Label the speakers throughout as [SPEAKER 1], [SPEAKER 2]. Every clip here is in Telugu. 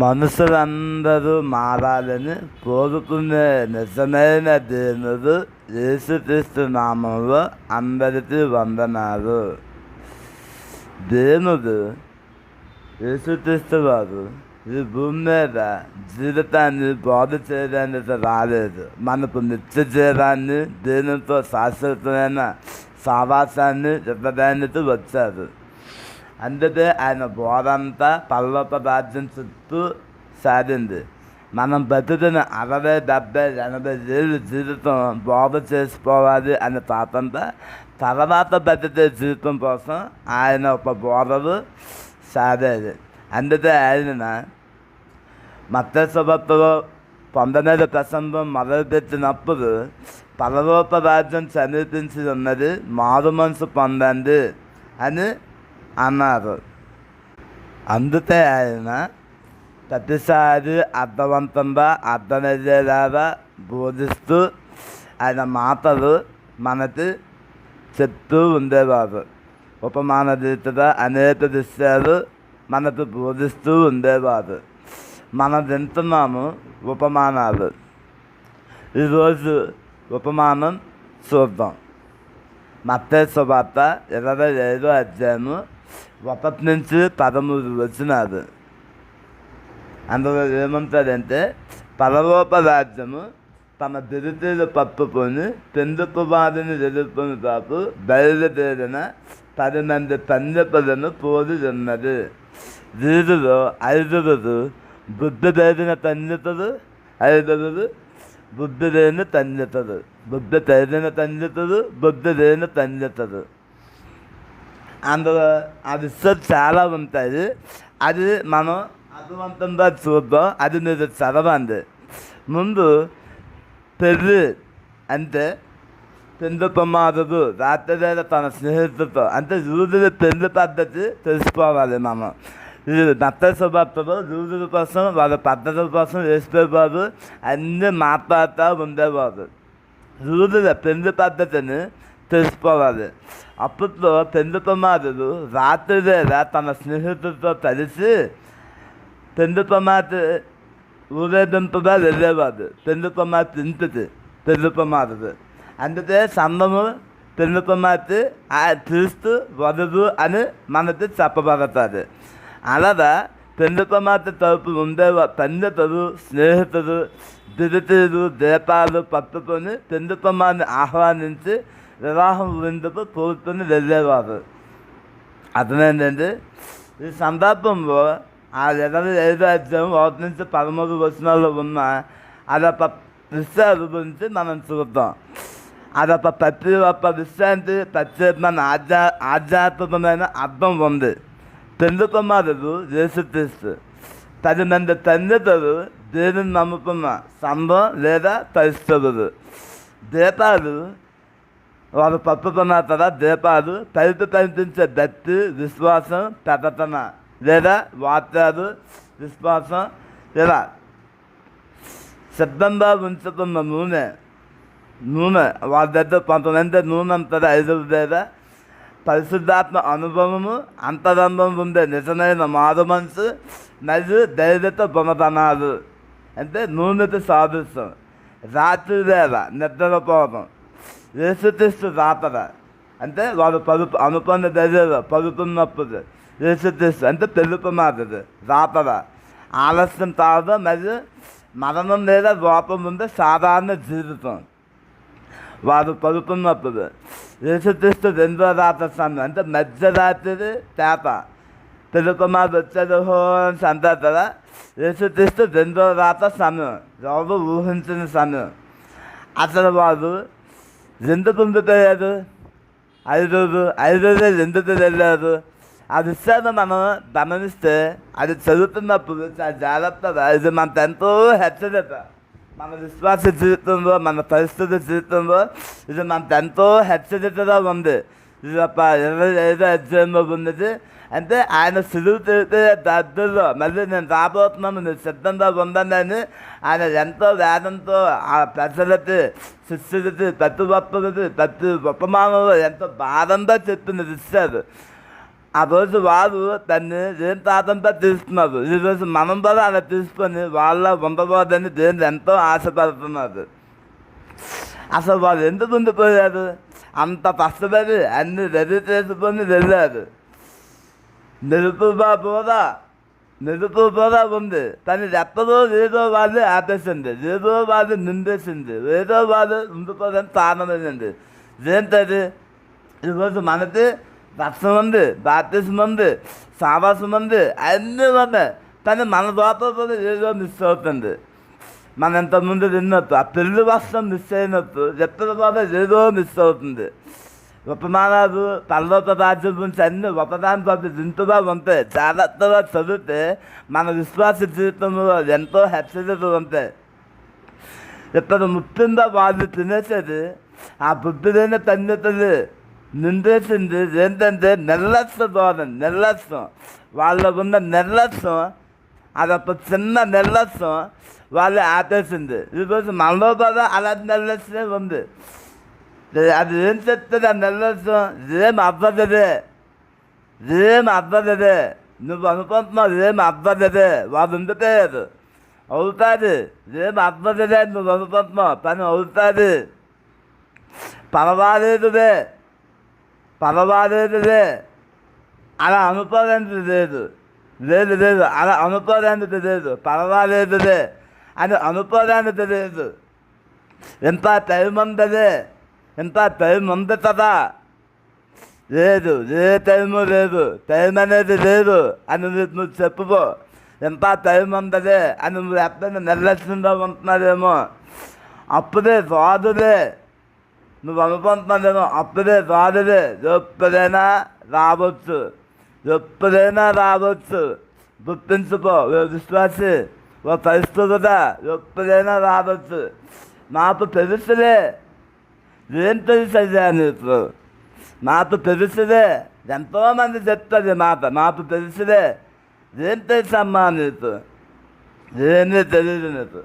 [SPEAKER 1] మనుషులందరూ మారాలని కోరుకునే నిజమైన దేవుడు యేసుక్రీస్తు నామంలో అందరికీ వందనాలు. దేవుడు యేసుక్రీస్తు వారు ఈ భూమి మీద జీవితాన్ని బాగు చేయడానికి రాలేదు. మనకు నిత్య జీవాన్ని, దేవునితో శాశ్వతమైన సావాసాన్ని ఇవ్వడానికి వచ్చారు. అందుకే ఆయన బోధంతా పరలోక రాజ్యం చుట్టూ సాగింది. మనం బతికిన 60, 70, 80 ఏళ్ళు జీవితం బాగు చేసుకోవాలి అనే తాతంతా తర్వాత బతికే జీవితం కోసం ఆయన ఒక బోధలు సాగేది. అందుకే ఆయన మత్తయి సువార్తలో 19వ ప్రసంగం మొదలుపెట్టినప్పుడు పరలోక రాజ్యం సమీపించి ఉన్నది, మారు మనసు పొందండి అని అన్నారు. అందుకే ఆయన ప్రతిసారి అర్థవంతంగా అర్థమయ్యేలాగా బోధిస్తూ ఆయన మాటలు మనకి చెప్తూ ఉండేవారు. ఉపమాన రీతిగా అనేక విషయాలు మనకు బోధిస్తూ ఉండేవారు. మనం వింటున్నాము ఉపమానాలు. ఈరోజు ఉపమానం చూద్దాం. మత్తయి సువార్త 25వ అధ్యాయము 1 నుంచి 13 వచనాలు. అందులో ఏముంటుందంటే, పరలోక రాజ్యము తమ దిరితీలు పట్టుకొని పెందుకు వారిని ఎదుర్కొని కాపు బయలుదేరిన 10 మంది కన్యకలను పోలి ఉన్నది. వీరిలో 5 బుద్ధి తేరిన కన్యకలు, 5 బుద్ధి లేని కన్యకలు. బుద్ధి తేరిన కన్యకలు, బుద్ధి లేని కన్యకలు. అందులో ఆ విషయాలు చాలా ఉంటాయి. అది మనం అర్థవంతంగా చూద్దాం. అది మీరు చదవండి. ముందు పెళ్ళి అంటే పెళ్లి కుమారుడు రాత్రి తన స్నేహితులతో, అంటే యూదుల పెళ్లి పద్ధతి తెలుసుకోవాలి మనం. ఈ మత్తయి సువార్తలో యూదుల కోసం, వాళ్ళ పద్ధతుల కోసం వేసేవారు, అన్నీ మాట్లాడుతూ ఉండేవారు. యూదుల పెళ్లి పద్ధతిని తెలుసుకోవాలి. అప్పట్లో పెళ్లి కుమారుడు రాత్రి తన స్నేహితులతో కలిసి పెళ్లి కుమార్తె ఊరేగింపుగా వెళ్ళేవాడు. పెళ్లి కుమార్తె ఇంటికి పెళ్లి కుమారుడు. అందుకే సంఘము పెళ్లి కుమార్తె క్రీస్తు వధువు అని మనకి చెప్పబడతాడు. అలాగా పెళ్లి కుమార్తె తరపు ఉండేవారు కన్యకలు, స్నేహితులు దిరితీలు, దీపాలు పట్టుకొని పెళ్లి కుమార్ని ఆహ్వానించి వివాహం విందుకు కూర్చుని వెళ్ళేవారు. అర్థమైందండి. ఈ సందర్భంలో ఆ 25వ అధ్యాయం 1 నుంచి 13 వచనాల్లో ఉన్న అదొక విషయాల గురించి మనం చూద్దాం. అదొక ప్రతి ఒక్క విషయానికి ప్రత్యేకమైన ఆధ్యాత్మికమైన అర్థం ఉంది. పెళ్లి కుమారుడు యేసుక్రీస్తు, 10 మంది కన్యకలు దేవుని నమ్ముకున్న సంఘం లేదా క్రైస్తవులు. దీపాలు వారు పట్టుకున్న కదా, దీపాలు పైకి కనిపించే భక్తి, విశ్వాసం, ప్రకటన లేదా వాక్యాలు, విశ్వాసం ఇలా సిద్ధంగా ఉంచుకున్న నూనె వాళ్ళ దగ్గర కొంతమంది నూనె అంతదా 5 లేదా పరిశుద్ధాత్మ అనుభవము, అంతరంగం ఉండే నిజమైన మారు మనసు మరియు ధైర్యత గుణధనాలు. అంటే నూనెతో సాదృశ్యం. రాత్రి వేళ నిద్రపోవడం, యేసుక్రీస్తు రాతర అంటే వారు పరుపు అనుకున్న ధైర్యంలో పడుతున్నప్పుడు యేసుక్రీస్తు అంటే పెళ్లి కుమారుడు రాతర. ఆలస్యం తాగడం మరియు మరణం లేదా లోపం ఉండే సాధారణ జీవితం. వారు పడుకున్నప్పుడు యేసుక్రీస్తు 2వ రాత సమయం అంటే మధ్యరాత్రి తేప. పెళ్లి కుమారుడు వచ్చేది హో అని అంటారు కదా. యేసుక్రీస్తు 2వ రాత సమయం, ఎవరు ఊహించిన సమయం. అసలు వారు ఎందుకు ఉండిపోయారు? 5 ఎందుకు వెళ్ళారు? ఆ విషయాన్ని మనం గమనిస్తే అది చదువుతున్నప్పుడు చాలా జాగ్రత్తగా, ఇది మనకు ఎంతో హెచ్చరిక. మన విశ్వాస జీవితంలో, మన పరిస్థితి జీవితంలో ఇది మనకు ఎంతో హెచ్చరికగా ఉంది. ఇది ఒక 25వ అధ్యాయంలో ఉన్నది. అంటే ఆయన సిలువు తిరిగితే దగ్గరలో మళ్ళీ నేను రాబోతున్నాను, నేను సిద్ధంగా ఉందని అని ఆయన ఎంతో వేదంతో ఆ ప్రజలకి, శిష్యులకి, ప్రతి ఒక్కరికి, ప్రతి ఉపమానంలో ఎంతో భారంగా చెప్పిన విషయాలు. ఆ రోజు వారు దాన్ని దేని తాతంతా తీసుకున్నారు. ఈరోజు మనం కూడా అలా తీసుకొని వాళ్ళ ఉండబోదని దేని ఎంతో ఆశపడుతున్నారు. అసలు వాళ్ళు ఎందుకు ఉండిపోయారు? అంత కష్టపడి అన్ని రెడీ చేసుకొని వెళ్ళారు. నిరుపు కూడా ఉంది, కానీ ఎక్కడో ఏదో వాళ్ళు ఆపేసింది, ఏదో వాళ్ళు నిండేసింది, ఏదో వాళ్ళు ఉండిపోదని కారణమైంది. ఏంటది? ఈరోజు మనకి రక్షణ ఉంది, బాప్తిజం ఉంది, సావాసం ఉంది, అన్నీ ఉన్నాయి, కానీ మన లోపల ఏదో మిస్ అవుతుంది. మనం ఇంతకుముందు తిన్నట్టు ఆ పెళ్లి వస్త్రం మిస్ అయినట్టు ఎక్కడ కూడా ఏదో మిస్ అవుతుంది. ఉపమానాలు పర్వత రాజ్యం గురించి అన్ని ఒకదానికొకటి దింటుగా ఉంటాయి. జాగ్రత్తగా చదివితే మన విశ్వాస జీవితంలో ఎంతో హెచ్చరికలు ఉంటాయి. ఇక్కడ ముఖ్యంగా వాళ్ళు తినేసేది ఆ బుద్ధి లేని తల్లి నిండేసింది ఏంటంటే నిర్లక్ష్య ధోరణి, నిర్లక్ష్యం. వాళ్ళకున్న నిర్లక్ష్యం, అదొక చిన్న నిర్లక్ష్యం వాళ్ళు ఆపేసింది. ఈరోజు మనలో కూడా అలాంటి నిర్లక్ష్యమే ఉంది. అది ఏం చెప్తుంది? ఆ నిర్లక్ష్యం ఏం అవ్వదే, ఏం అవ్వదే. నువ్వు అనుకుంటున్నావు ఏం అవ్వదే, వాళ్ళు ఉండిపోయారు. అవుతుంది, ఏం అవ్వదే నువ్వు అనుకుంటున్నావు, పని అవుతుంది. పర్వాలేదుదే అలా అనుకోడానికి లేదు, అలా అనుకోడానికి లేదు. పర్వాలేదుదే అని అనుకోడానికి లేదు. ఎంత టైం ఉందదే, ఎంత టైం ఉంది కదా, లేదు, ఏ టైము లేదు, టైం అనేది లేదు అని నువ్వు చెప్పుకో. ఎంత టైం ఉందదే అని నువ్వు ఎప్పుడైనా నిర్లక్ష్యంగా ఉంటున్నావేమో, అప్పుడే రాదులే నువ్వు అనుకుంటున్నావేమో, అప్పుడే రాదులే. ఎప్పుడైనా రావచ్చు, గుర్తించుకో. విశ్వాసి, ఓ పరిస్థితుగా ఎప్పుడైనా రావచ్చు. నాకు తెలుసులే. ఏం తెలుసు అయ్యా నీకు? నాకు తెలుసులే. ఎంతోమంది చెప్తుంది మాట, నాకు తెలుసులే. ఏం తెలుసమ్మా నీకు? ఏమీ తెలియదు నీకు.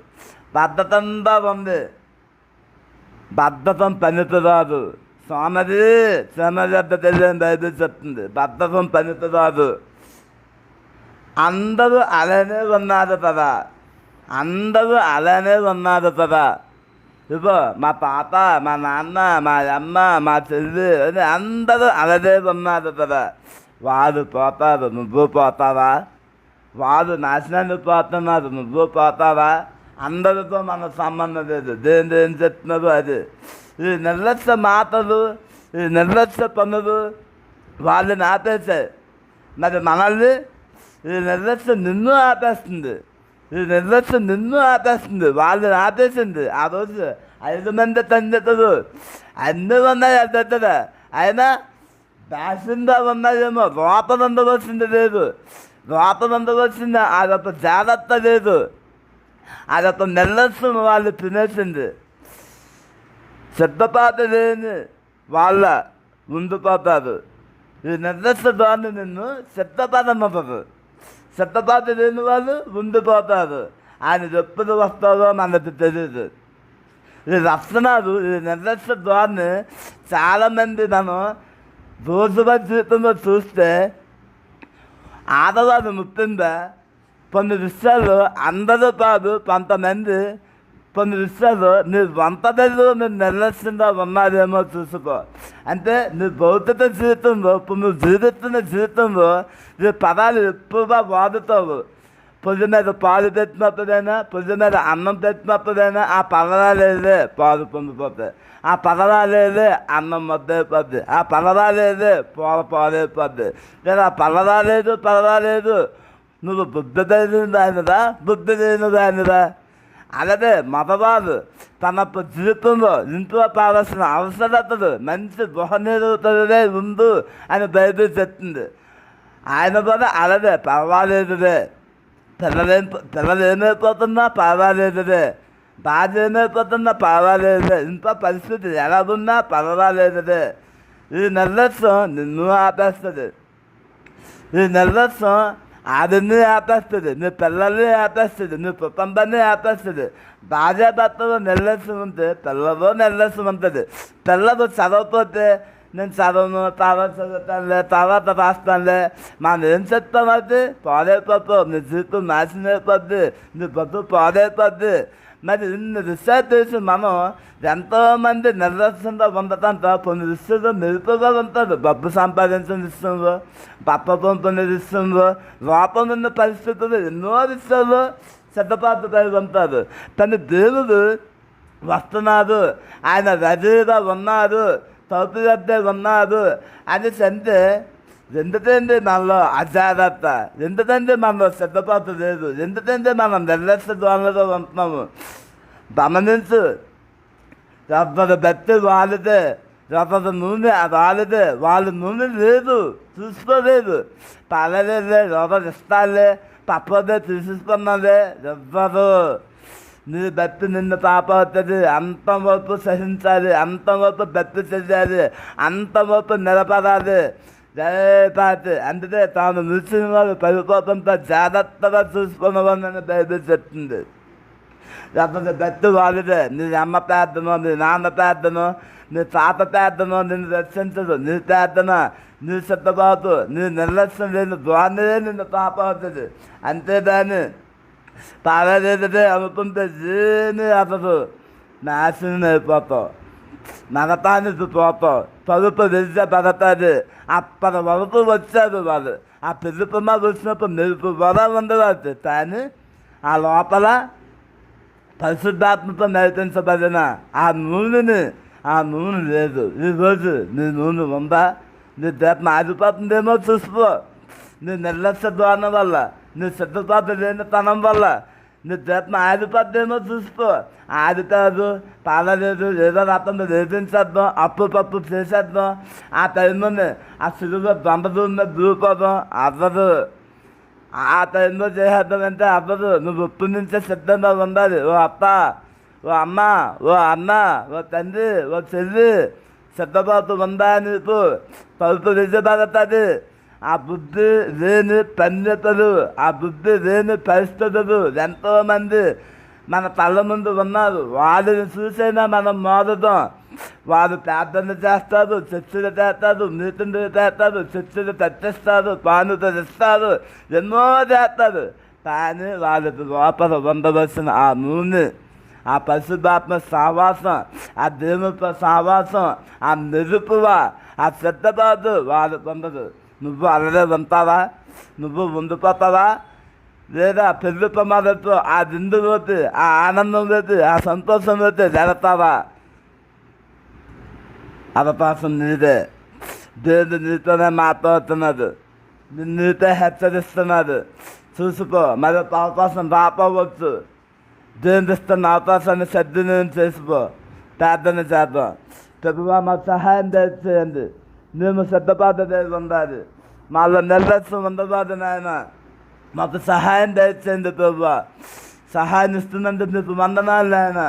[SPEAKER 1] బద్ధతంగా ఉంది, బద్ధకం పనికిరాదు. సోమది తెలియని బైబిల్ చెప్తుంది, బద్ధకం పనికిరాదు. అందరూ అలానే ఉన్నారు కదా, ఇగో మా పాప, మా నాన్న, మా అమ్మ, మా చెల్లి అని అందరూ అలానే ఉన్నారు కదా. వారు పోతారు, నువ్వు పోతావా? వారు నాశనానికి పోతున్నారు, నువ్వు పోతావా? అందరితో మన సంబంధం లేదు. దేని చెప్తున్నారు అది. ఈ నిర్లక్ష్య మాటలు, ఈ నిర్లక్ష్య పనులు వాళ్ళని ఆపేసాయి. మరి మనల్ని ఈ నిర్లక్ష్యం నిన్ను ఆపేస్తుంది, వాళ్ళని ఆపేసింది. ఆ రోజు 5 మంది తండ్రులు అన్నీ ఉన్నాయి ఆ దగ్గర, అయినా బ్యాసిందా ఉన్నాయేమో, లోపల ఉండవలసింది లేదు, అదొక జాగ్రత్త లేదు, అదొక నిర్లక్ష్యం వాళ్ళు తినేసింది. సిద్ధపాటు లేని వాళ్ళ ఉండిపోతారు. ఈ నిర్లక్ష్య ధోరణి నిన్ను సిద్ధపడమవ్వదు. సిద్ధపాటు లేని వాళ్ళు ఉండిపోతారు. ఆయన ఎప్పుడు వస్తారో మనకు తెలియదు. ఈ లక్షణాలు, ఈ నిర్లక్ష్య ధోరణి చాలామంది మనం రోజువారీ జీవితంలో చూస్తే, ఆడవాళ్ళు ముఖ్యంగా కొన్ని విషయాలు అందరూ కాదు, కొంతమంది కొన్ని విషయాలు నీ వంటలలో మీరు నిర్లక్ష్యంగా ఉన్నారేమో చూసుకో. అంటే నీ భౌతిక జీవితంలో, ఇప్పుడు నువ్వు జీవిస్తున్న జీవితంలో నీ పదాలు ఎక్కువగా వాడుతావు. పొద్దు మీద పాలు పెట్టినప్పుడైనా, పొద్దు మీద అన్నం పెట్టినప్పుడైనా ఆ పదరాలేదే పాలు పొందిపోతాయి, ఆ పదరాలేదే అన్నం మొద్దైపోద్ది, ఆ పదరాలేదే పాలైపోద్ది. లేదా ఆ పదరాలేదు నువ్వు బుద్ధి లేని దానిదా. అలాగే మగవారు తన జీవితంలో ఇంట్లో కావాల్సిన అవసరతలు మంచి గృహనిర్వహణే ఉండు అని బైబిల్ చెప్తుంది. ఆయన కూడా అలాగే పర్వాలేదులే. పిల్లలు ఏమైపోతున్నా పర్వాలేదులే, భార్య ఏమైపోతున్నా పర్వాలేదులే, ఇంట్లో పరిస్థితి ఎలా ఉన్నా పర్వాలేదులే. ఈ నిర్లక్ష్యం నిన్ను ఆపేస్తుంది, ఈ నిర్లక్ష్యం ఆదిని ఆపేస్తుంది, నీ పిల్లల్ని ఆపేస్తుంది, నీ కుటుంబాన్ని ఆపేస్తుంది. భార్యాభర్తలో నిర్లక్ష్యం ఉంటే పిల్లలు నిర్లక్ష్యం ఉంటుంది. పిల్లలు చదవకపోతే నేను చదవను, తర్వాత చదువుతానులే, తర్వాత రాస్తానులే. మనం ఏం చెప్తాం? అది పాడైపోతావు, నీ జీవితం నాశనం అయిపోద్ది, నీ బతుకు పాడైపోద్ది. మరి ఇన్ని విషయాలు తెలిసి మనం ఎంతోమంది నిర్లక్ష్యంగా ఉండటంతో కొన్ని విషయాలు మెరుపుగా ఉంటారు. డబ్బు సంపాదించిన విషయంలో, పప్పం పొందే విషయంలో, లోపం ఉన్న పరిస్థితులు ఎన్నో విషయాలు సిద్ధపాటుపై ఉంటారు. తన దేవుడు వస్తున్నాడు, ఆయన రెడీగా ఉన్నాడు, తలుపు వద్దే ఉన్నాడు అని అంటే ఎందుకంటే మనలో అజాగ్రత్త, ఎందుకంటే మనలో సిద్ధపాటు లేదు, ఎందుకంటే మనం నిర్లక్ష్య ధోరణిలో ఉంటున్నాము. గమనించు, ఎవరి బట్టి వాళ్ళదే, ఎవరి నూనె వాళ్ళదే, వాళ్ళ నూనె లేదు, చూసుకోలేదు. పర్వాలేదులే, ఎవరు ఇస్తాలే, తప్పదే తీసుకున్నదే, ఎవ్వరు నీ బట్టి నిన్ను కాపాడుతుంది. అంతవరకు సహించాలి, అంతవరకు బట్టి చెయ్యాలి, అంతవరకు నిలబడాలి. జయపాతి అందుకే తాను నిలిచిన వారు పరిపోతంతో జాగ్రత్తగా చూసుకున్నవాడిని బైబిల్ చెప్తుంది. లేకపోతే బట్టి వాళ్ళదే. నీ అమ్మ ప్రార్థన, నీ నాన్న ప్రార్థన, నీ తాత ప్రార్థన నిన్ను రక్షించదు. నీ ప్రార్థన, నీ సిద్ధపాటు, నీ నిర్లక్ష్యం లేని ద్వారానే నిన్ను కాపాడుతుంది. అంతేదాన్ని పర్వాలేదే అనుకుంటే ఏమీ అసలు నాశనం అయిపోతావు, నరకానికి పోతావు, తలుపు వెళ్తే పడతాది. అప్పటి వరకు వచ్చారు వాళ్ళు. ఆ పిలుపు మీద వచ్చినప్పుడు మెరుపు వర ఉండవచ్చు, కానీ ఆ లోపల పరిశుద్ధాత్మతో నడిపించబడిన ఆ నూనె లేదు. ఈరోజు నీ నూనె ఉందా? నీ దీపం ఆగిపోతుందేమో చూసుకో. నీ నిర్లక్ష్య ధోరణి వల్ల, నీ సిద్ధపాటు లేనితనం వల్ల నీ దీపం ఆగిపోద్దేమో చూసుకో. ఆగిపోదు, పాలలేదు, ఏదో రకంగా వేధించేద్దాం, అప్పు పప్పు చేసేద్దాం. ఆ టైంలోనే ఆ సిలువ దొండదూరిని దూకోదాం, అవ్వదు. ఆ టైంలో చేసేద్దామంటే అవ్వదు. నువ్వు ఇప్పటి నుంచే సిద్ధంగా ఉండాలి. ఓ అత్త, ఓ అమ్మ, ఓ అన్న, ఓ తండ్రి, ఓ చెల్లి, సిద్ధపాటు ఉందా నీకు? తలుపు విజయపడుతుంది. ఆ బుద్ధి లేని పన్యతలు, ఆ బుద్ధి లేని పరిస్థితులు ఎంతోమంది మన కళ్ళ ముందు ఉన్నారు. వాళ్ళని చూసైనా మనం మోదుదాం. వారు ప్రార్థన చేస్తారు, చర్చలు చేస్తారు, మీటింగ్లు చేస్తారు, చర్చలు తట్టిస్తారు, పానులు ఇస్తారు, ఎన్నో చేస్తారు. కానీ వాళ్ళకి లోపల ఉండవలసిన ఆ నూనె, ఆ పరిశుద్ధాత్మ సావాసం, ఆ దేవునితో సావాసం, ఆ మెరుపువా, ఆ సిద్ధపాటు వాళ్ళకు ఉండదు. నువ్వు అలాగే ఉంటావా? నువ్వు ఉండిపోతావా? లేదా పెళ్లి ప్రమాదంతో ఆ దిండులోకి, ఆ ఆనందంలోకి, ఆ సంతోషంలోకి వెళతావా? అవకాశం నీదే. దేవుడు నీతోనే మాట్లాడుతున్నాడు, నీతో హెచ్చరిస్తున్నాడు. చూసుకో, మరొక అవకాశం రాపోవచ్చు. దేవుడు ఇస్తున్న అవకాశాన్ని సద్వినియోగం చేసుకో. ప్రార్థన చేద్దాం. ప్రభువా, మాకు సహాయం దయచేయండి. మేము సిద్ధపాటు ఉండాలి, మాలో నిర్లక్ష్యం ఉండబాదు నాయన. మాకు సహాయం దయచేయండి ప్రభువా. సహాయం ఇస్తున్నందుకు నీకు వందనాలు నాయన.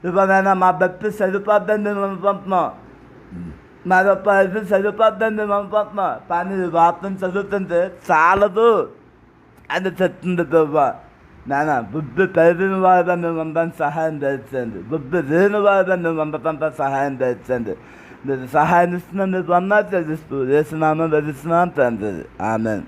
[SPEAKER 1] ఇవ్వనైనా మా భక్తి సరిపోద్దని మేము అనుకుంటున్నాం, మరొక ఇది సరిపోద్దని మేము అనుకుంటున్నాం. కానీ వార్తను చదువుతుంటే చాలదు అని చెప్తుంది ప్రభువా. నాయన, బుద్ధి కలిగిన వారిగా మేము ఉండడానికి సహాయం దయచేయండి, బుద్ధి లేని వారిగా మేము ఉండటంతో సహాయం దయచేయండి. మీరు సహాయం ఇస్తున్నా, మీరు అన్నా చదివిస్తూ వేసినామో వెలిసినా తండ్రి. ఆమెన్.